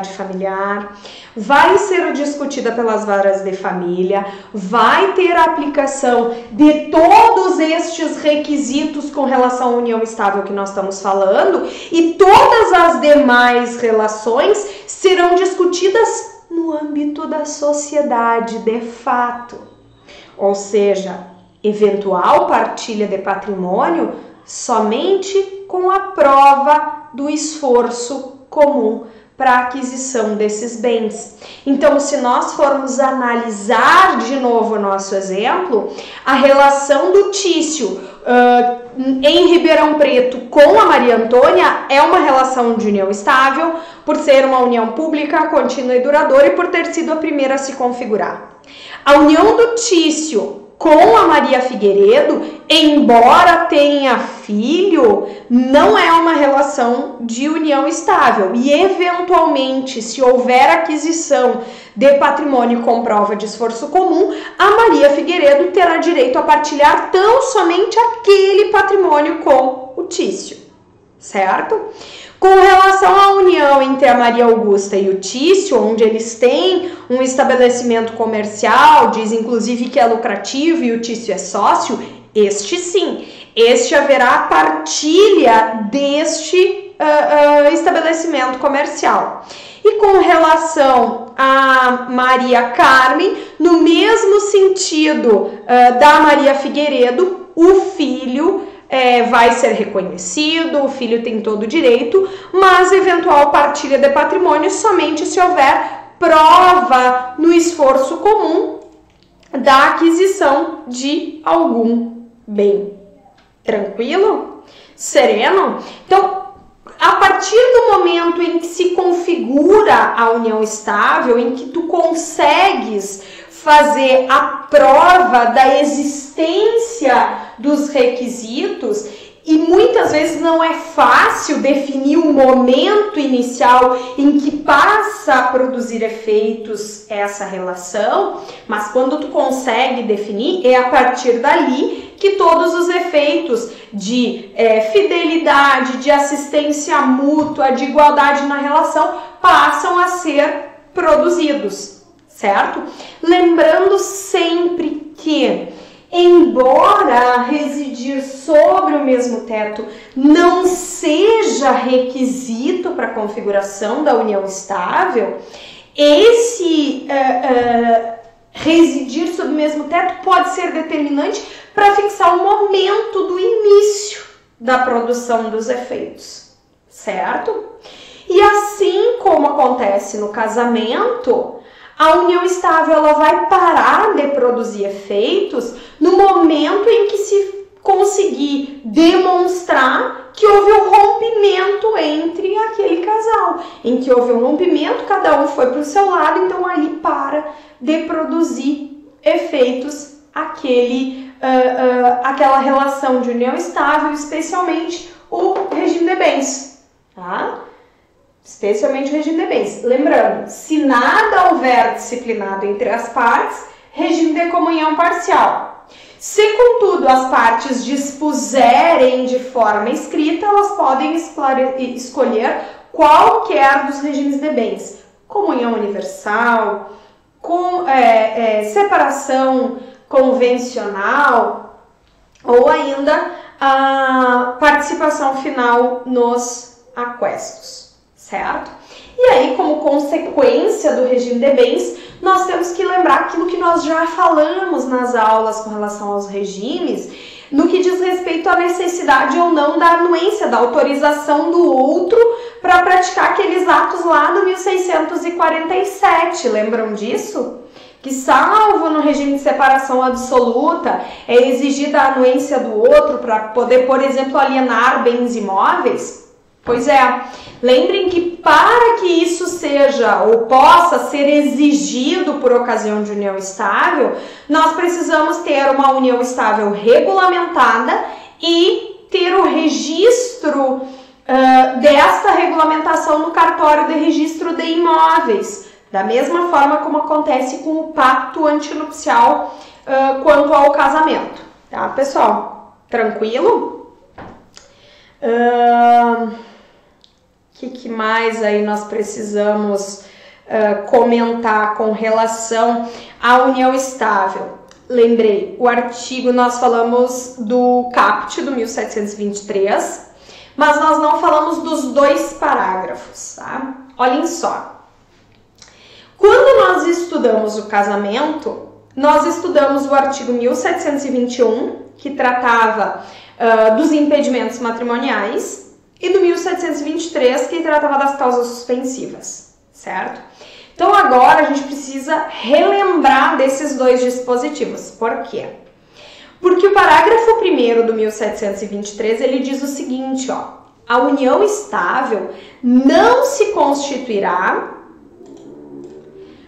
S1: familiar, vai ser discutida pelas varas de família, vai ter a aplicação de todos estes requisitos com relação à união estável que nós estamos falando, e todas as demais relações serão discutidas no âmbito da sociedade de fato. Ou seja, eventual partilha de patrimônio somente com a prova do esforço comum para a aquisição desses bens. Então, se nós formos analisar de novo o nosso exemplo, a relação do Tício em Ribeirão Preto com a Maria Antônia é uma relação de união estável, por ser uma união pública, contínua e duradoura, e por ter sido a primeira a se configurar. A união do Tício com a Maria Figueiredo, embora tenha filho, não é uma relação de união estável, e eventualmente, se houver aquisição de patrimônio com prova de esforço comum, a Maria Figueiredo terá direito a partilhar tão somente aquele patrimônio com o Tício, certo? Com relação à união entre a Maria Augusta e o Tício, onde eles têm um estabelecimento comercial, diz inclusive que é lucrativo e o Tício é sócio, este sim, este haverá partilha deste estabelecimento comercial. E com relação a Maria Carmen, no mesmo sentido da Maria Figueiredo, o filho vai ser reconhecido, o filho tem todo o direito, mas eventual partilha de patrimônio somente se houver prova no esforço comum da aquisição de algum bem. Tranquilo? Sereno? Então, a partir do momento em que se configura a união estável, em que tu consegues fazer a prova da existência dos requisitos, e muitas vezes não é fácil definir o momento inicial em que passa a produzir efeitos essa relação, mas quando tu consegue definir, é a partir dali que todos os efeitos de fidelidade, de assistência mútua, de igualdade na relação passam a ser produzidos, certo? Lembrando sempre que, embora residir sobre o mesmo teto não seja requisito para a configuração da união estável, esse residir sobre o mesmo teto pode ser determinante para fixar o momento do início da produção dos efeitos, certo? E assim como acontece no casamento, a união estável ela vai parar de produzir efeitos no momento em que se conseguir demonstrar que houve um rompimento entre aquele casal, em que houve um rompimento, cada um foi para o seu lado, então ali para de produzir efeitos aquela relação de união estável, especialmente o regime de bens, tá? Especialmente o regime de bens. Lembrando, se nada houver disciplinado entre as partes, regime de comunhão parcial. Se, contudo, as partes dispuserem de forma escrita, elas podem escolher qualquer dos regimes de bens. Comunhão universal, separação convencional ou ainda a participação final nos aquestos, certo? E aí, como consequência do regime de bens, nós temos que lembrar aquilo que nós já falamos nas aulas com relação aos regimes, no que diz respeito à necessidade ou não da anuência, da autorização do outro para praticar aqueles atos lá do 1647, lembram disso? Que salvo no regime de separação absoluta é exigida a anuência do outro para poder, por exemplo, alienar bens imóveis? Pois é, lembrem que para que isso seja ou possa ser exigido por ocasião de união estável, nós precisamos ter uma união estável regulamentada e ter o registro desta regulamentação no cartório de registro de imóveis, da mesma forma como acontece com o pacto antinupcial quanto ao casamento, tá, pessoal? Tranquilo? Que mais aí nós precisamos comentar com relação à união estável? Lembrei, o artigo, nós falamos do caput do 1723, mas nós não falamos dos dois parágrafos, tá? Olhem só. Quando nós estudamos o casamento, nós estudamos o artigo 1721, que tratava dos impedimentos matrimoniais, e do 1723, que tratava das causas suspensivas, certo? Então agora a gente precisa relembrar desses dois dispositivos. Por quê? Porque o parágrafo 1º do 1723, ele diz o seguinte, ó: a união estável não se constituirá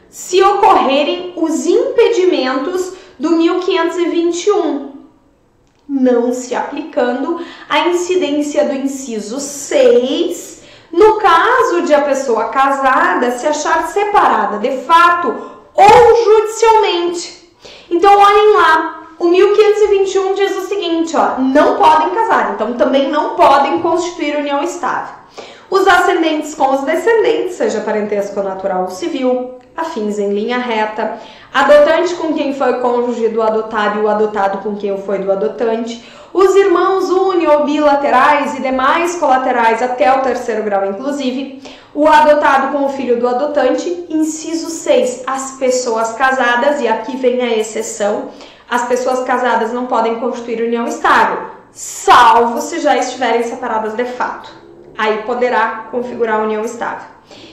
S1: se ocorrerem os impedimentos do 1521, não se aplicando a incidência do inciso 6, no caso de a pessoa casada se achar separada de fato ou judicialmente. Então, olhem lá, o 1521 diz o seguinte, ó: não podem casar, então também não podem constituir união estável. os ascendentes com os descendentes, seja parentesco natural ou civil, afins em linha reta, adotante com quem foi cônjuge do adotado e o adotado com quem foi do adotante, os irmãos uni ou bilaterais e demais colaterais até o 3º grau inclusive, o adotado com o filho do adotante, inciso 6, as pessoas casadas, e aqui vem a exceção, as pessoas casadas não podem constituir união estável, salvo se já estiverem separadas de fato. Aí poderá configurar união estável.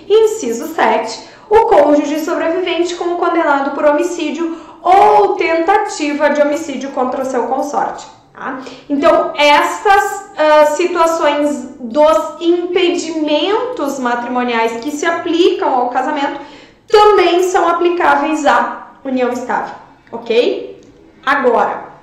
S1: Inciso 7, o cônjuge sobrevivente como condenado por homicídio ou tentativa de homicídio contra o seu consorte. Tá? Então, estas situações dos impedimentos matrimoniais que se aplicam ao casamento também são aplicáveis à união estável, ok? Agora,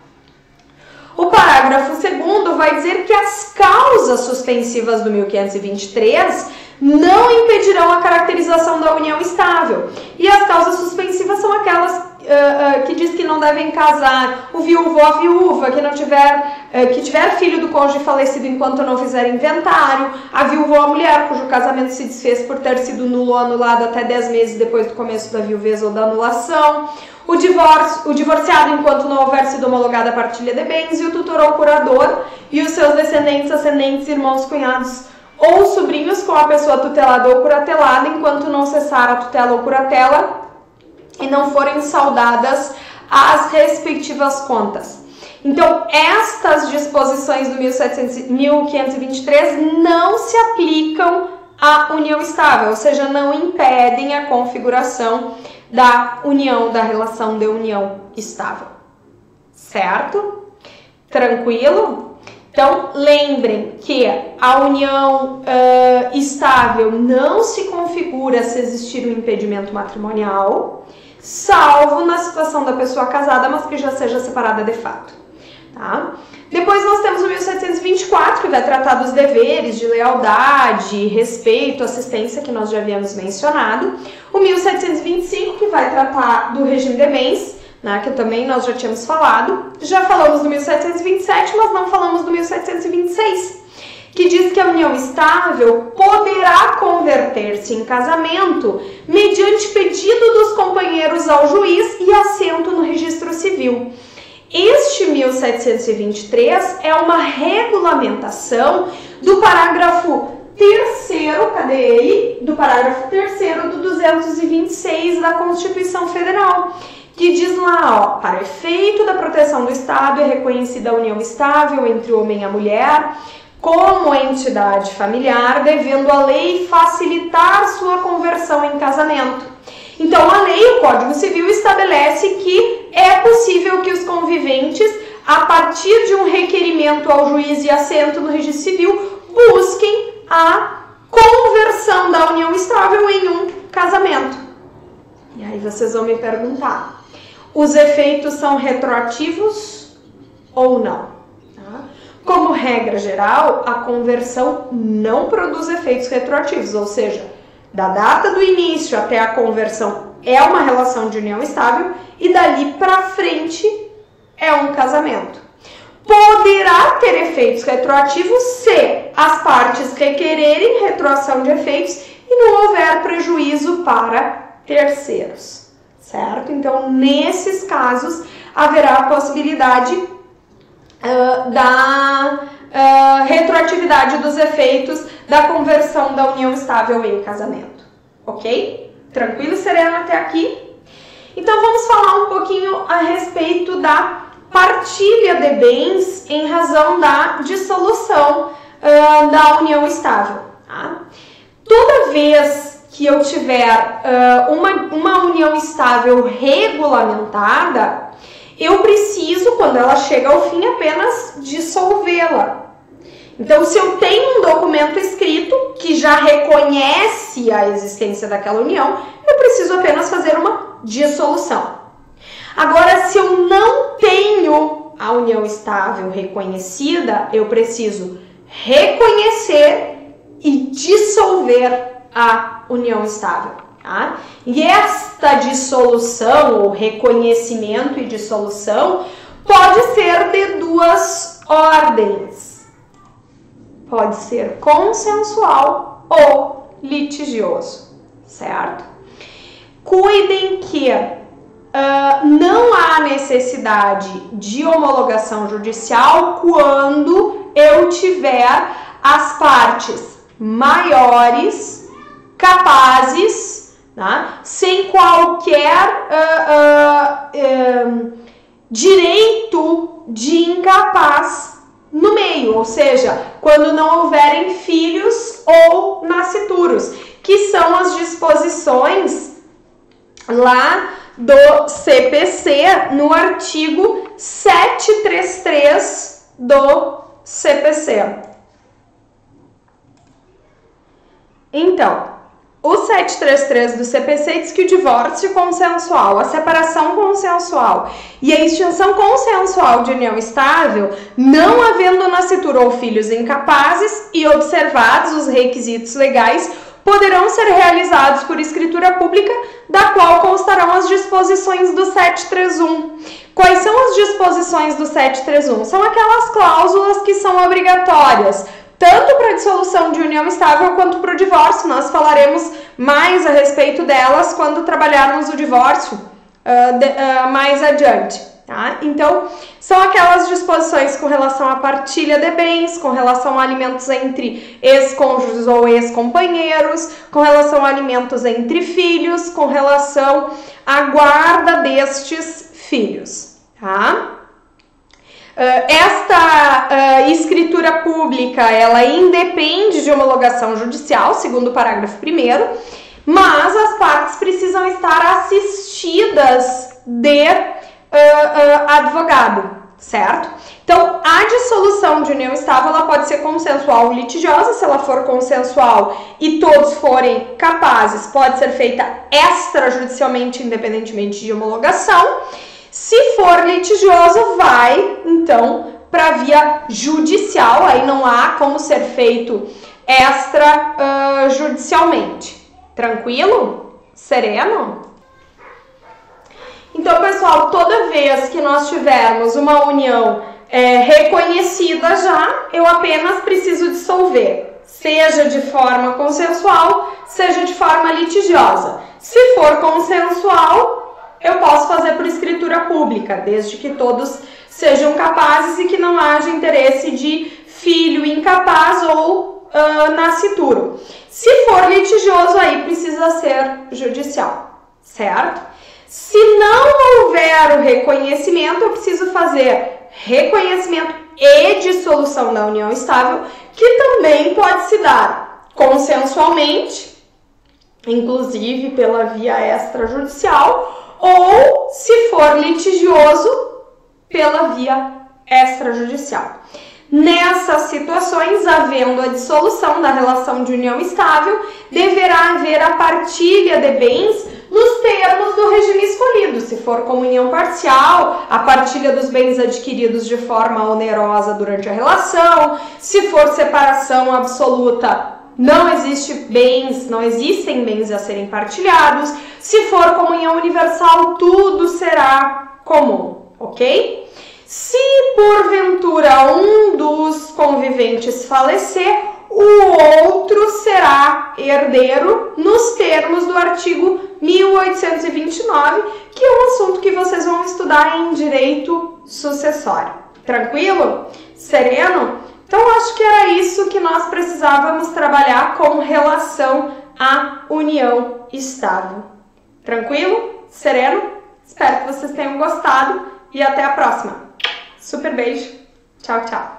S1: o parágrafo 2º vai dizer que as causas suspensivas do 1523 não impedirão a caracterização da união estável. E as causas suspensivas são aquelas que diz que não devem casar o viúvo ou a viúva, que tiver filho do cônjuge falecido enquanto não fizer inventário, a viúva ou a mulher cujo casamento se desfez por ter sido nulo ou anulado até 10 meses depois do começo da viuvez ou da anulação, o divorciado enquanto não houver sido homologada a partilha de bens, e o tutor ou curador e os seus descendentes, ascendentes, irmãos, cunhados ou sobrinhos com a pessoa tutelada ou curatelada enquanto não cessar a tutela ou curatela e não forem saudadas as respectivas contas. Então, estas disposições do 1523 não se aplicam à união estável, ou seja, não impedem a configuração da união, da relação de união estável. Certo? Tranquilo? Então, lembrem que a união estável não se configura se existir um impedimento matrimonial, salvo na situação da pessoa casada, mas que já seja separada de fato. Tá? Depois nós temos o 1724, que vai tratar dos deveres de lealdade, respeito, assistência, que nós já havíamos mencionado. O 1725, que vai tratar do regime de bens, né, que também nós já tínhamos falado. Já falamos do 1727, mas não falamos do 1726, que diz que a união estável poderá converter-se em casamento mediante pedido dos companheiros ao juiz e assento no registro civil. Este 1723 é uma regulamentação do parágrafo 3º, cadê ele? Do parágrafo 3º do 226 da Constituição Federal, que diz lá, ó, para efeito da proteção do Estado é reconhecida a união estável entre o homem e a mulher como entidade familiar, devendo a lei facilitar sua conversão em casamento. Então, a lei, o Código Civil, estabelece que é possível que os conviventes, a partir de um requerimento ao juiz e assento no registro civil, busquem a conversão da união estável em um casamento. E aí vocês vão me perguntar, os efeitos são retroativos ou não? Tá? Como regra geral, a conversão não produz efeitos retroativos, ou seja, da data do início até a conversão é uma relação de união estável e dali para frente é um casamento. Poderá ter efeitos retroativos se as partes requererem retroação de efeitos e não houver prejuízo para terceiros, certo? Então, nesses casos, haverá a possibilidade da retroatividade dos efeitos da conversão da união estável em casamento, ok? Tranquilo, sereno até aqui? Então vamos falar um pouquinho a respeito da partilha de bens em razão da dissolução da união estável. Tá? Toda vez que eu tiver uma união estável regulamentada, eu preciso, quando ela chega ao fim, apenas dissolvê-la. Então, se eu tenho um documento escrito que já reconhece a existência daquela união, eu preciso apenas fazer uma dissolução. Agora, se eu não tenho a união estável reconhecida, eu preciso reconhecer e dissolver a união estável. Tá? E esta dissolução, ou reconhecimento e dissolução, pode ser de duas ordens. Pode ser consensual o litigioso, certo? Cuidem que não há necessidade de homologação judicial quando eu tiver as partes maiores, capazes, tá? Sem qualquer direito de incapaz no meio, ou seja, quando não houverem filhos ou nascituros, que são as disposições lá do CPC, no artigo 733 do CPC. Então, o 733 do CPC diz que o divórcio consensual, a separação consensual e a extinção consensual de união estável, não havendo nascitura ou filhos incapazes e observados os requisitos legais, poderão ser realizados por escritura pública, da qual constarão as disposições do 731. Quais são as disposições do 731? São aquelas cláusulas que são obrigatórias, tanto para a dissolução de união estável quanto para o divórcio. Nós falaremos mais a respeito delas quando trabalharmos o divórcio mais adiante, tá? Então, são aquelas disposições com relação à partilha de bens, com relação a alimentos entre ex-cônjuges ou ex-companheiros, com relação a alimentos entre filhos, com relação à guarda destes filhos, tá? Esta escritura pública, ela independe de homologação judicial, segundo o parágrafo 1º, mas as partes precisam estar assistidas de advogado, certo? Então, a dissolução de união estável, ela pode ser consensual ou litigiosa. Se ela for consensual e todos forem capazes, pode ser feita extrajudicialmente, independentemente de homologação. Se for litigioso, vai, então, para via judicial, aí não há como ser feito extrajudicialmente. Tranquilo? Sereno? Então, pessoal, toda vez que nós tivermos uma união reconhecida já, eu apenas preciso dissolver, seja de forma consensual, seja de forma litigiosa. Se for consensual, eu posso fazer por escritura pública, desde que todos sejam capazes e que não haja interesse de filho incapaz ou nascituro. Se for litigioso, aí precisa ser judicial, certo? Se não houver o reconhecimento, eu preciso fazer reconhecimento e dissolução da união estável, que também pode se dar consensualmente, inclusive pela via extrajudicial, ou, se for litigioso, pela via extrajudicial. Nessas situações, havendo a dissolução da relação de união estável, deverá haver a partilha de bens nos termos do regime escolhido. Se for comunhão parcial, a partilha dos bens adquiridos de forma onerosa durante a relação. Se for separação absoluta, não existem bens a serem partilhados. Se for comunhão universal, tudo será comum, ok? Se porventura um dos conviventes falecer, o outro será herdeiro nos termos do artigo 1829, que é um assunto que vocês vão estudar em direito sucessório. Tranquilo? Sereno? Então, acho que era isso que nós precisávamos trabalhar com relação à união estável. Tranquilo? Sereno? Espero que vocês tenham gostado e até a próxima. Super beijo. Tchau, tchau.